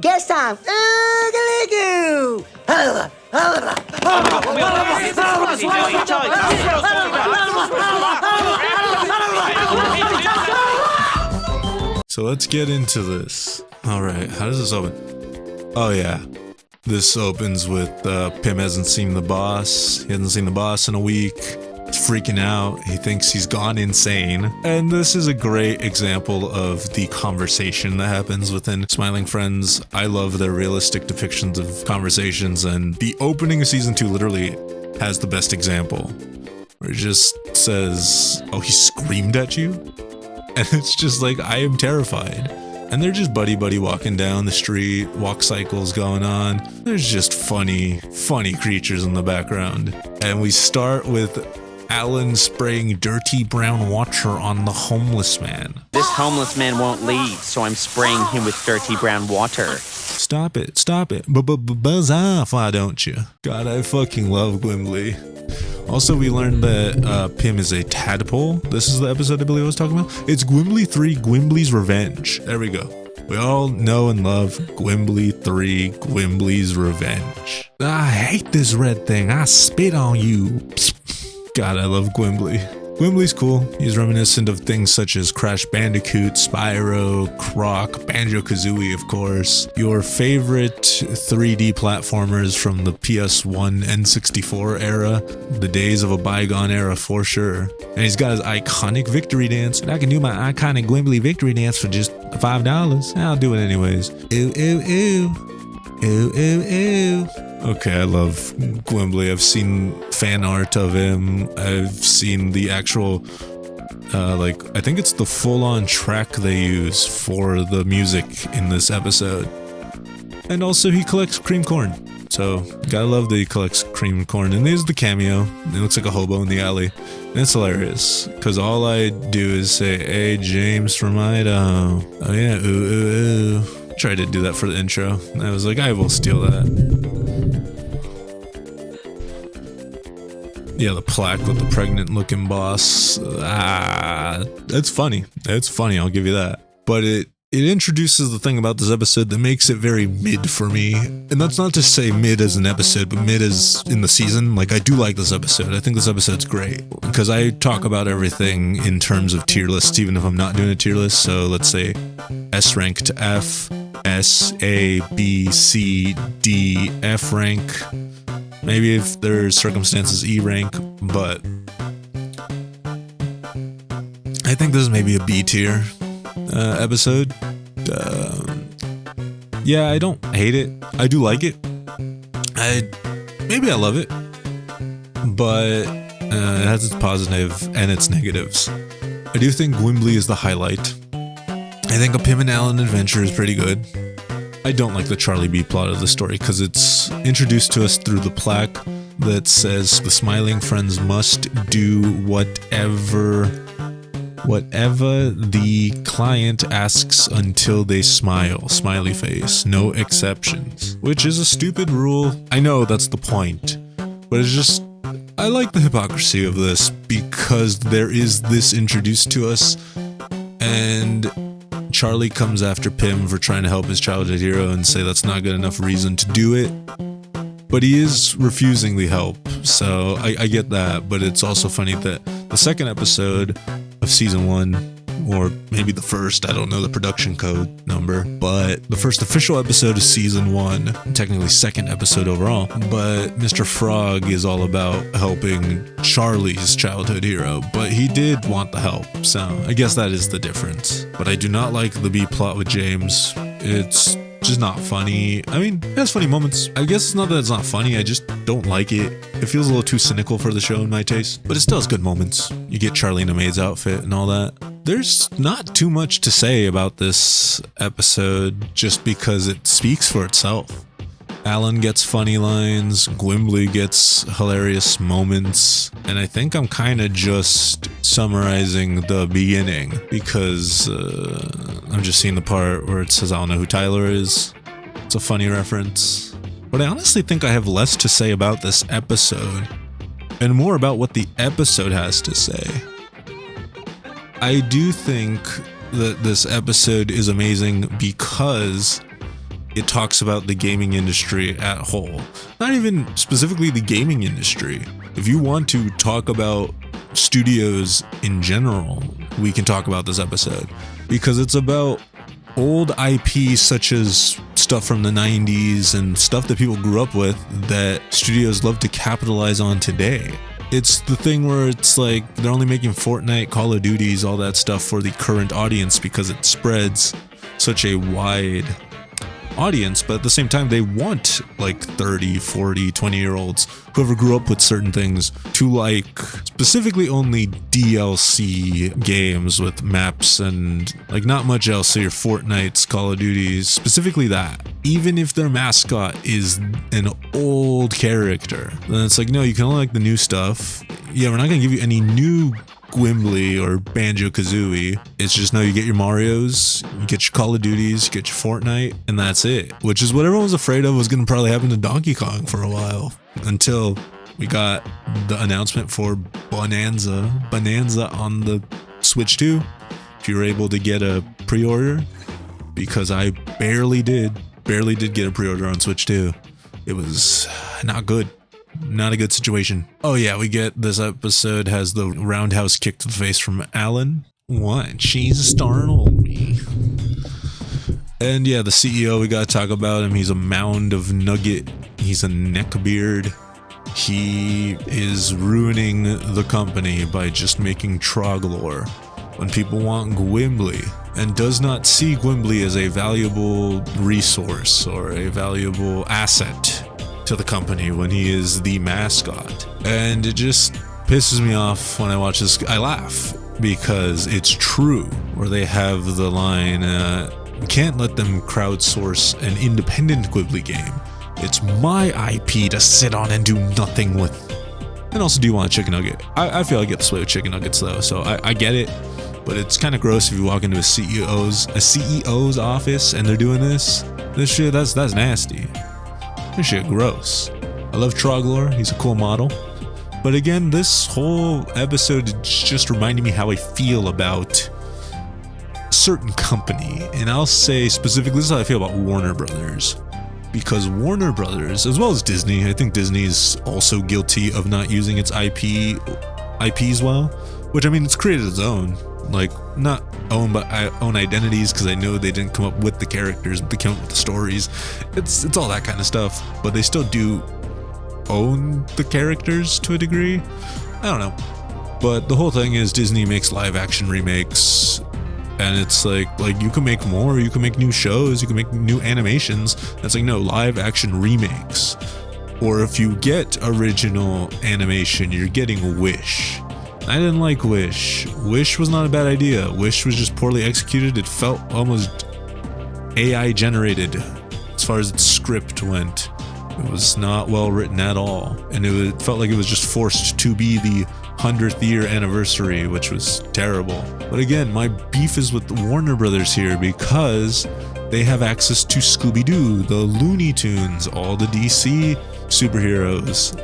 guest time. Oogaloo! So let's get into this. All right, how does this open? Oh yeah, this opens with Pim hasn't seen the boss. He hasn't seen the boss in a week. He's freaking out. He thinks he's gone insane. And this is a great example of the conversation that happens within Smiling Friends. I love their realistic depictions of conversations, and the opening of season 2 literally has the best example. Where it just says, oh, he screamed at you? And it's just like, I am terrified. And they're just buddy walking down the street, walk cycles going on. There's just funny creatures in the background. And we start with Alan spraying dirty brown water on the homeless man. This homeless man won't leave, so I'm spraying him with dirty brown water. Stop it. Buzz off, why don't you? God, I fucking love Gwimbly. Also, we learned that Pim is a tadpole. This is the episode I believe I was talking about. It's Gwimbly 3, Gwimbly's Revenge. There we go. We all know and love Gwimbly 3, Gwimbly's Revenge. I hate this red thing. I spit on you. God, I love Gwimbly. Gwimbly's cool. He's reminiscent of things such as Crash Bandicoot, Spyro, Croc, Banjo-Kazooie, of course. Your favorite 3D platformers from the PS1 N64 era. The days of a bygone era for sure. And he's got his iconic victory dance. And I can do my iconic Gwimbly victory dance for just $5. I'll do it anyways. Ooh, ooh, ooh. Ooh, ooh, ooh. Okay, I love Gwimbly. I've seen fan art of him. I've seen the actual, I think it's the full-on track they use for the music in this episode. And also, he collects cream corn. So, gotta love that he collects cream corn. And there's the cameo. He looks like a hobo in the alley. And it's hilarious, because all I do is say, hey, James from Idaho. Oh yeah, ooh, ooh, ooh. Tried to do that for the intro. And I was like, I will steal that. Yeah, the plaque with the pregnant looking boss. That's funny. It's funny, I'll give you that. But it introduces the thing about this episode that makes it very mid for me. And that's not to say mid as an episode, but mid as in the season. Like, I do like this episode. I think this episode's great. Because I talk about everything in terms of tier lists, even if I'm not doing a tier list. So let's say S rank to F, S, A, B, C, D, F rank. Maybe if there's circumstances, E rank, but I think this is maybe a B tier episode. Yeah, I don't hate it. I do like it. Maybe I love it, but it has its positive and its negatives. I do think Gwimbly is the highlight. I think a Pim and Alan adventure is pretty good. I don't like the Charlie B plot of the story because it's introduced to us through the plaque that says the Smiling Friends must do whatever the client asks until they smile. Smiley face. No exceptions. Which is a stupid rule. I know that's the point. But it's just, I like the hypocrisy of this because there is this introduced to us, and Charlie comes after Pim for trying to help his childhood hero and say that's not good enough reason to do it. But he is refusing the help, so I get that. But it's also funny that the second episode of season 1, or maybe the first, I don't know the production code number, but the first official episode of season 1, technically second episode overall, but Mr. Frog is all about helping Charlie's childhood hero, but he did want the help, so I guess that is the difference. But I do not like the B plot with James. It's just not funny. I mean, it has funny moments. I guess it's not that it's not funny, I just don't like it. It feels a little too cynical for the show in my taste, but it still has good moments. You get Charlie in a maid's outfit and all that. There's not too much to say about this episode just because it speaks for itself. Alan gets funny lines, Gwimbly gets hilarious moments, and I think I'm kind of just summarizing the beginning because I'm just seeing the part where it says I don't know who Tyler is. It's a funny reference. But I honestly think I have less to say about this episode and more about what the episode has to say. I do think that this episode is amazing because it talks about the gaming industry at whole. Not even specifically the gaming industry. If you want to talk about studios in general, we can talk about this episode, because it's about old IP such as stuff from the 90s and stuff that people grew up with that studios love to capitalize on today. It's the thing where it's like they're only making Fortnite, Call of Duties, all that stuff for the current audience because it spreads such a wide audience, but at the same time they want like 30, 40, 20-year-olds, whoever grew up with certain things, to like specifically only DLC games with maps and like not much else. So your Fortnites, Call of Duties, specifically that. Even if their mascot is an old character, then it's like, no, you can only like the new stuff. Yeah, we're not gonna give you any new Gwimbly or Banjo-Kazooie. It's just, no, you get your Marios, you get your Call of Duties, you get your Fortnite, and that's it. Which is what everyone was afraid of was going to probably happen to Donkey Kong for a while, until we got the announcement for Bonanza on the Switch 2. If you were able to get a pre-order, because I barely did get a pre-order on Switch 2. It was not good. Not a good situation. Oh yeah, we get this episode has the roundhouse kick to the face from Alan. What? She startled me. And yeah, the CEO, we gotta talk about him. He's a mound of nugget. He's a neckbeard. He is ruining the company by just making Troglor when people want Gwimbly, and does not see Gwimbly as a valuable resource or a valuable asset to the company when he is the mascot. And it just pisses me off when I watch this. I laugh because it's true, where they have the line, we can't let them crowdsource an independent Gwimbly game. It's my IP to sit on and do nothing with. And also, do you want a chicken nugget? I feel I get this way with chicken nuggets though, so I get it. But it's kind of gross if you walk into a CEO's office and they're doing this shit. That's nasty. This shit gross. I love Troglor, he's a cool model. But again, this whole episode is just reminding me how I feel about a certain company. And I'll say specifically, this is how I feel about Warner Brothers. Because Warner Brothers, as well as Disney, I think Disney is also guilty of not using its IPs well. Which, I mean, it's created its own. Like, not own, but own identities, because I know they didn't come up with the characters, but they came up with the stories. It's all that kind of stuff, but they still do own the characters to a degree. I don't know. But the whole thing is Disney makes live action remakes, and it's like you can make more, you can make new shows, you can make new animations. It's like, no, live action remakes. Or if you get original animation, you're getting Wish. I didn't like Wish. Wish was not a bad idea. Wish was just poorly executed. It felt almost AI generated as far as its script went. It was not well written at all. And it felt like it was just forced to be the 100th year anniversary, which was terrible. But again, my beef is with Warner Brothers here because they have access to Scooby-Doo, the Looney Tunes, all the DC superheroes.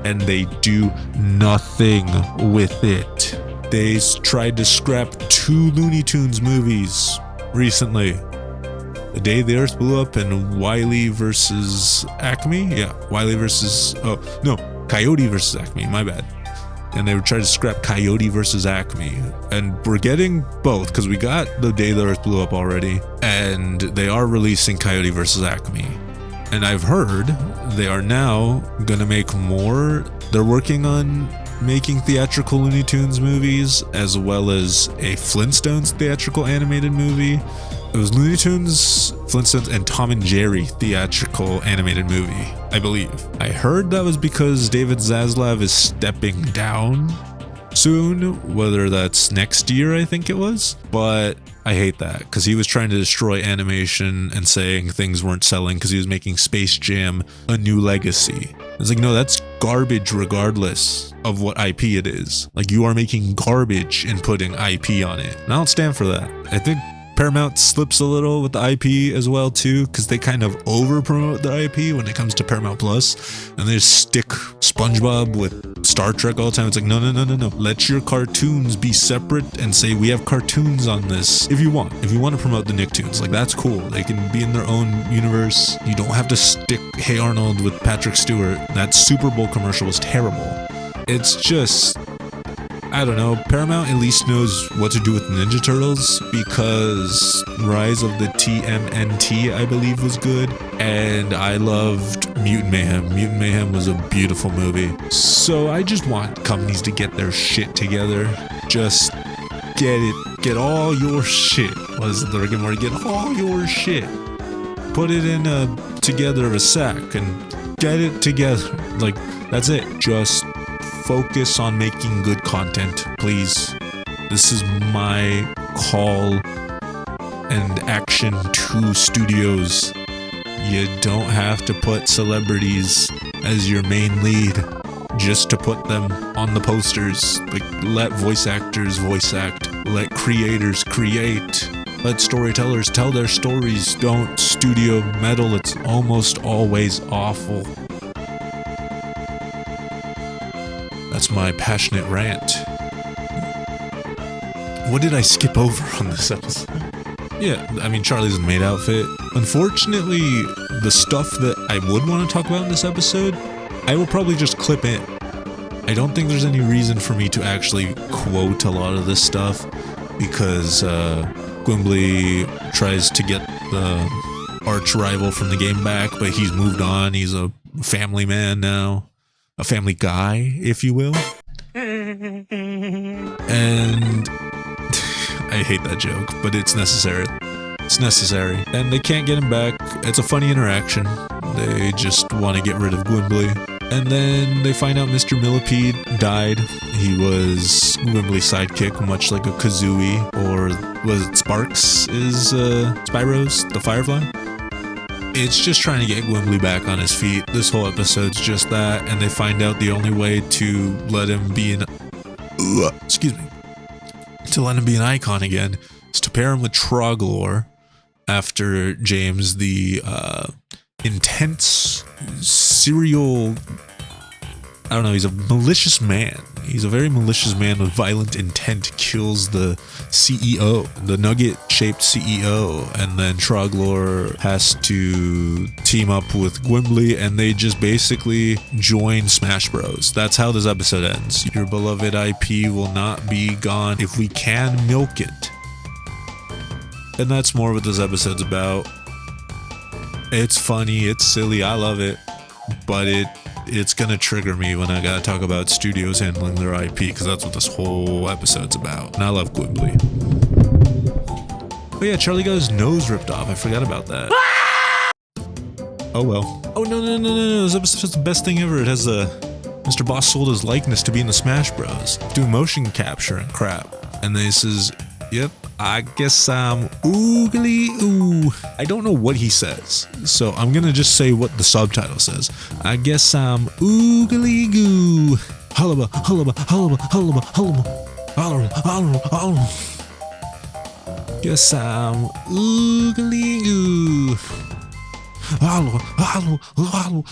And they do nothing with it. They tried to scrap 2 Looney Tunes movies recently. The Day the Earth Blew Up and Wile versus Acme? Yeah, Wile versus... Oh, no, Coyote versus Acme, my bad. And they were trying to scrap Coyote versus Acme. And we're getting both, because we got The Day the Earth Blew Up already. And they are releasing Coyote versus Acme. And I've heard they are now going to make more. They're working on making theatrical Looney Tunes movies, as well as a Flintstones theatrical animated movie. It was Looney Tunes, Flintstones, and Tom and Jerry theatrical animated movie, I believe. I heard that was because David Zaslav is stepping down soon, whether that's next year, I think it was. But I hate that, because he was trying to destroy animation and saying things weren't selling because he was making Space Jam a new legacy. It's like, no, that's garbage regardless of what IP it is. Like, you are making garbage and putting IP on it. And I don't stand for that. I think Paramount slips a little with the IP as well too, because they kind of over promote the IP when it comes to Paramount Plus, and they just stick SpongeBob with Star Trek all the time. It's like, no. Let your cartoons be separate and say we have cartoons on this if you want. If you want to promote the Nicktoons, like that's cool. They can be in their own universe. You don't have to stick Hey Arnold with Patrick Stewart. That Super Bowl commercial was terrible. It's just, I don't know, Paramount at least knows what to do with Ninja Turtles, because Rise of the TMNT, I believe, was good, and I loved Mutant Mayhem. Mutant Mayhem was a beautiful movie. So I just want companies to get their shit together. Just get all your shit. What is it, the Rick and Morty? Get all your shit. Put it in together a sack and get it together. Like, that's it. Just focus on making good content, please. This is my call and action to studios. You don't have to put celebrities as your main lead just to put them on the posters. Like, let voice actors voice act. Let creators create. Let storytellers tell their stories. Don't studio meddle. It's almost always awful. That's my passionate rant. What did I skip over on this episode? Yeah, I mean, Charlie's in the maid outfit. Unfortunately, the stuff that I would want to talk about in this episode, I will probably just clip in. I don't think there's any reason for me to actually quote a lot of this stuff, because Gwimbly tries to get the arch rival from the game back, but he's moved on. He's a family man now. A family guy, if you will. And I hate that joke, but it's necessary. It's necessary. And they can't get him back. It's a funny interaction. They just want to get rid of Gwimbly. And then they find out Mr. Millipede died. He was Gwimbly's sidekick, much like a Kazooie, or was it Sparks is Spyro's, the Firefly? It's just trying to get Gwimbly back on his feet. This whole episode's just that, and they find out the only way to let him be an icon again is to pair him with Troglor, after James, the intense serial, I don't know, he's a malicious man. He's a very malicious man with violent intent, kills the CEO, the nugget-shaped CEO, and then Troglor has to team up with Gwimbly, and they just basically join Smash Bros. That's how this episode ends. Your beloved IP will not be gone if we can milk it. And that's more what this episode's about. It's funny, it's silly, I love it, but it's gonna trigger me when I gotta talk about studios handling their IP, because that's what this whole episode's about. And I love Gwimbly. Oh yeah, Charlie got his nose ripped off. I forgot about that. Oh well. Oh no. This episode's the best thing ever. It has Mr. Boss sold his likeness to be in the Smash Bros. Doing motion capture and crap. And then he says, yep, I guess I'm oogly oo. I don't know what he says, so I'm gonna just say what the subtitle says. I guess I'm oogly goo. Hullaba, hullaba, hullaba, hullaba, hullaba, hullaba, hullaba, hullaba. Guess I'm oogly goo. Hullaba, hullaba, hullaba,